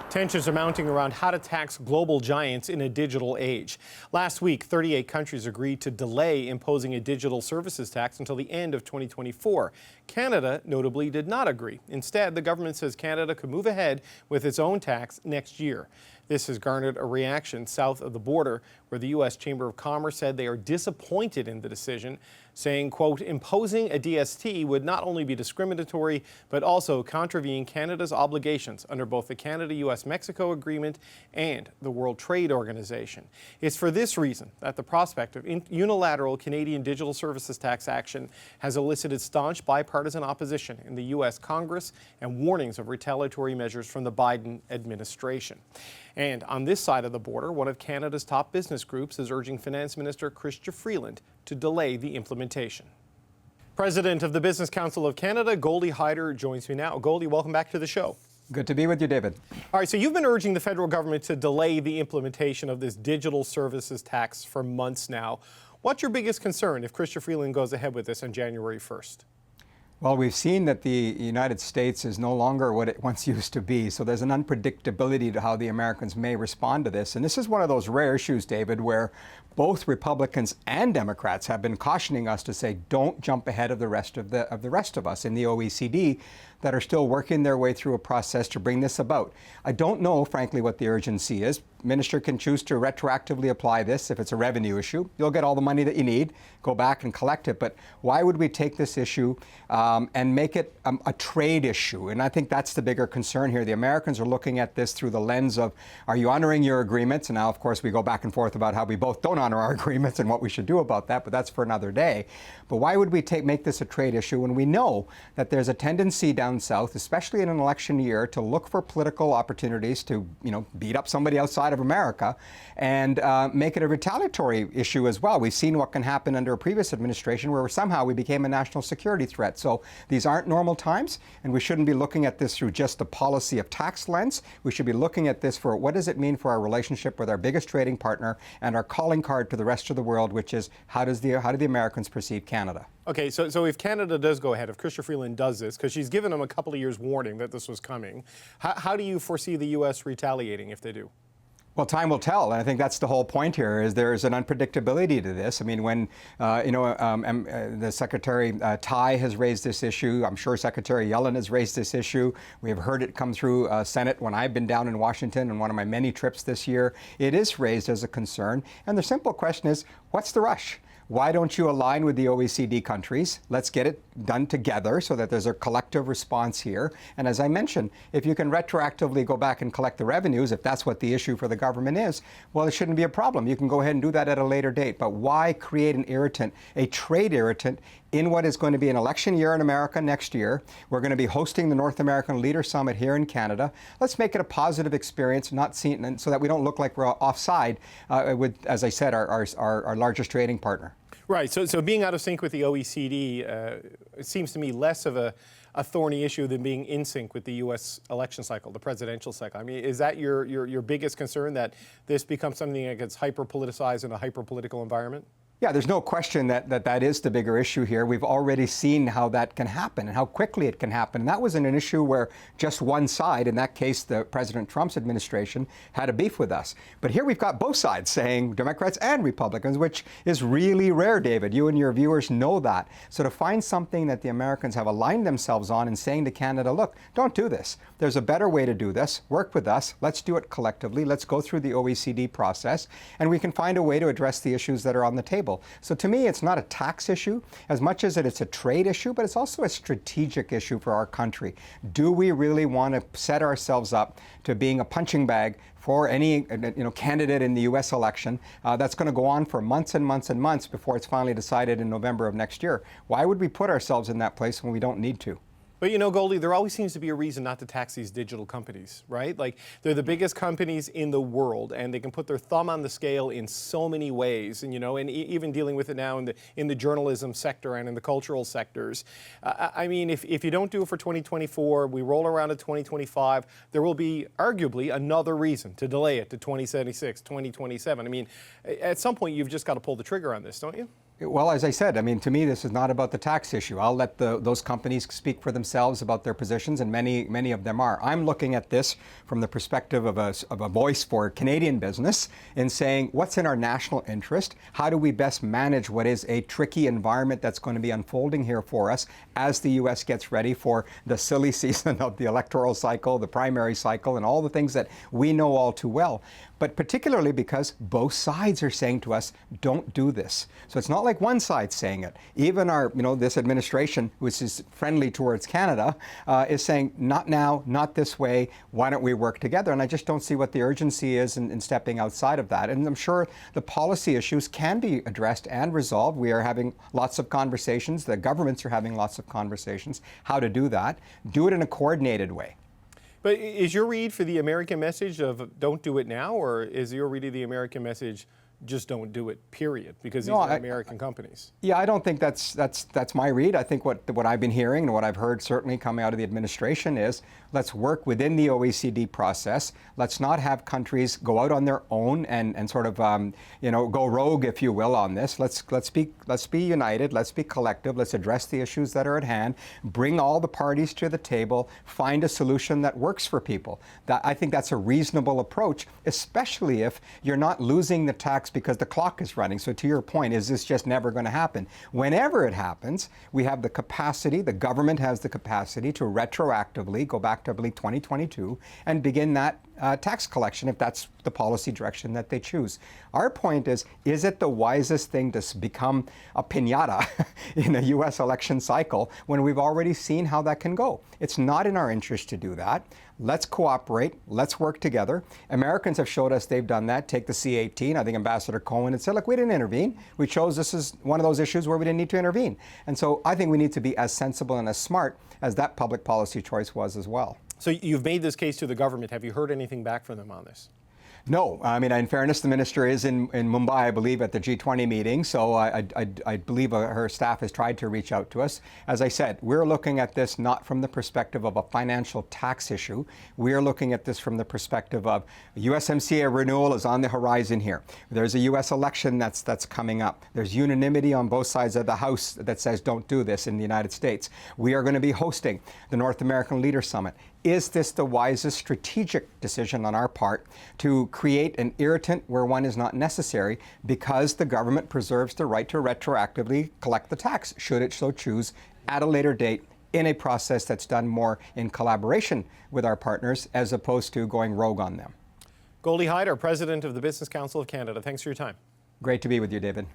Tensions are mounting around how to tax global giants in a digital age. Last week, 38 countries agreed to delay imposing a digital services tax until the end of 2024. Canada, notably, did not agree. Instead, the government says Canada could move ahead with its own tax next year. This has garnered a reaction south of the border, where the U.S. Chamber of Commerce said they are disappointed in the decision, saying, quote, imposing a DST would not only be discriminatory, but also contravene Canada's obligations under both the Canada-U.S.-Mexico Agreement and the World Trade Organization. It's for this reason that the prospect of unilateral Canadian digital services tax action has elicited staunch bipartisan opposition in the U.S. Congress and warnings of retaliatory measures from the Biden administration. And on this side of the border, one of Canada's top business groups is urging Finance Minister Chrystia Freeland to delay the implementation. President of the Business Council of Canada, Goly Hyder, joins me now. Goly, welcome back to the show. Good to be with you, David. All right, so you've been urging the federal government to delay the implementation of this digital services tax for months now. What's your biggest concern if Chrystia Freeland goes ahead with this on January 1st? Well, we've seen that the United States is no longer what it once used to be, so there's an unpredictability to how the Americans may respond to this. And this is one of those rare issues, David, where both Republicans and Democrats have been cautioning us to say, don't jump ahead of the rest of us in the OECD that are still working their way through a process to bring this about. I don't know, frankly, what the urgency is. Minister can choose to retroactively apply this if it's a revenue issue. You'll get all the money that you need, go back and collect it. But why would we take this issue and make it a trade issue? And I think that's the bigger concern here. The Americans are looking at this through the lens of, are you honoring your agreements? And now, of course, we go back and forth about how we both don't honor our agreements and what we should do about that, but that's for another day. But why would we make this a trade issue when we know that there's a tendency down south, especially in an election year, to look for political opportunities to, beat up somebody outside of America and make it a retaliatory issue as well. We've seen what can happen under a previous administration where somehow we became a national security threat. So these aren't normal times, and we shouldn't be looking at this through just the policy of tax lens. We should be looking at this for what does it mean for our relationship with our biggest trading partner and our calling card to the rest of the world, which is how do the Americans perceive Canada? Okay, so if Canada does go ahead, if Chrystia Freeland does this, because she's given them a couple of years warning that this was coming, how do you foresee the U.S. retaliating if they do? Well, time will tell, and I think that's the whole point here. Is there's an unpredictability to this. I mean, when the Secretary Tai has raised this issue, I'm sure Secretary Yellen has raised this issue. We have heard it come through Senate when I've been down in Washington on one of my many trips this year. It is raised as a concern, and the simple question is, what's the rush? Why don't you align with the OECD countries? Let's get it done together so that there's a collective response here. And as I mentioned, if you can retroactively go back and collect the revenues, if that's what the issue for the government is, well, it shouldn't be a problem. You can go ahead and do that at a later date. But why create an irritant, a trade irritant, in what is going to be an election year in America next year? We're going to be hosting the North American Leader Summit here in Canada. Let's make it a positive experience, not seen, so that we don't look like we're offside with, as I said, our largest trading partner. Right. So being out of sync with the OECD, it seems to me less of a thorny issue than being in sync with the U.S. election cycle, the presidential cycle. I mean, is that your biggest concern, that this becomes something that gets hyper-politicized in a hyper-political environment? Yeah, there's no question that is the bigger issue here. We've already seen how that can happen and how quickly it can happen. And that wasn't an issue where just one side, in that case, the President Trump's administration, had a beef with us. But here we've got both sides saying, Democrats and Republicans, which is really rare, David. You and your viewers know that. So to find something that the Americans have aligned themselves on and saying to Canada, look, don't do this. There's a better way to do this. Work with us. Let's do it collectively. Let's go through the OECD process, and we can find a way to address the issues that are on the table. So to me, it's not a tax issue as much as it's a trade issue, but it's also a strategic issue for our country. Do we really want to set ourselves up to being a punching bag for any candidate in the U.S. election that's going to go on for months and months and months before it's finally decided in November of next year? Why would we put ourselves in that place when we don't need to? But Goly, there always seems to be a reason not to tax these digital companies, right? Like, they're the biggest companies in the world, and they can put their thumb on the scale in so many ways. And and even dealing with it now in the journalism sector and in the cultural sectors. I mean, if you don't do it for 2024, we roll around to 2025, there will be arguably another reason to delay it to 2076, 2027. I mean, at some point, you've just got to pull the trigger on this, don't you? Well, as I said, I mean, to me, this is not about the tax issue. I'll let those companies speak for themselves about their positions, and many of them are. I'm looking at this from the perspective of a voice for Canadian business in saying, what's in our national interest? How do we best manage what is a tricky environment that's going to be unfolding here for us as the U.S. gets ready for the silly season of the electoral cycle, the primary cycle, and all the things that we know all too well. But particularly because both sides are saying to us, don't do this. So it's not like one side saying it. Even this administration, which is friendly towards Canada, is saying, not now, not this way, why don't we work together? And I just don't see what the urgency is in stepping outside of that. And I'm sure the policy issues can be addressed and resolved. We are having lots of conversations. The governments are having lots of conversations. How to do that. Do it in a coordinated way. But is your read for the American message of don't do it now, or is your read of the American message just don't do it, period? Because these are American companies. Yeah, I don't think that's my read. I think what I've been hearing and what I've heard certainly coming out of the administration is let's work within the OECD process. Let's not have countries go out on their own and sort of go rogue, if you will, on this. Let's be united. Let's be collective. Let's address the issues that are at hand. Bring all the parties to the table. Find a solution that works for people. I think that's a reasonable approach, especially if you're not losing the tax because the clock is running. So to your point, is this just never going to happen? Whenever it happens, we have the capacity, the government has the capacity to retroactively go back to, I believe, 2022 and begin that tax collection if that's the policy direction that they choose. Our point is it the wisest thing to become a piñata in a U.S. election cycle when we've already seen how that can go? It's not in our interest to do that. Let's cooperate. Let's work together. Americans have showed us they've done that. Take the C-18. I think Ambassador Cohen had said, look, we didn't intervene. We chose this as one of those issues where we didn't need to intervene. And so I think we need to be as sensible and as smart as that public policy choice was as well. So you've made this case to the government. Have you heard anything back from them on this? No. I mean, in fairness, the minister is in Mumbai, I believe, at the G20 meeting. So I believe her staff has tried to reach out to us. As I said, we're looking at this not from the perspective of a financial tax issue. We're looking at this from the perspective of USMCA renewal is on the horizon here. There's a U.S. election that's coming up. There's unanimity on both sides of the House that says don't do this in the United States. We are going to be hosting the North American Leaders Summit. Is this the wisest strategic decision on our part to create an irritant where one is not necessary because the government preserves the right to retroactively collect the tax, should it so choose, at a later date in a process that's done more in collaboration with our partners as opposed to going rogue on them? Goly Hyder, President of the Business Council of Canada. Thanks for your time. Great to be with you, David.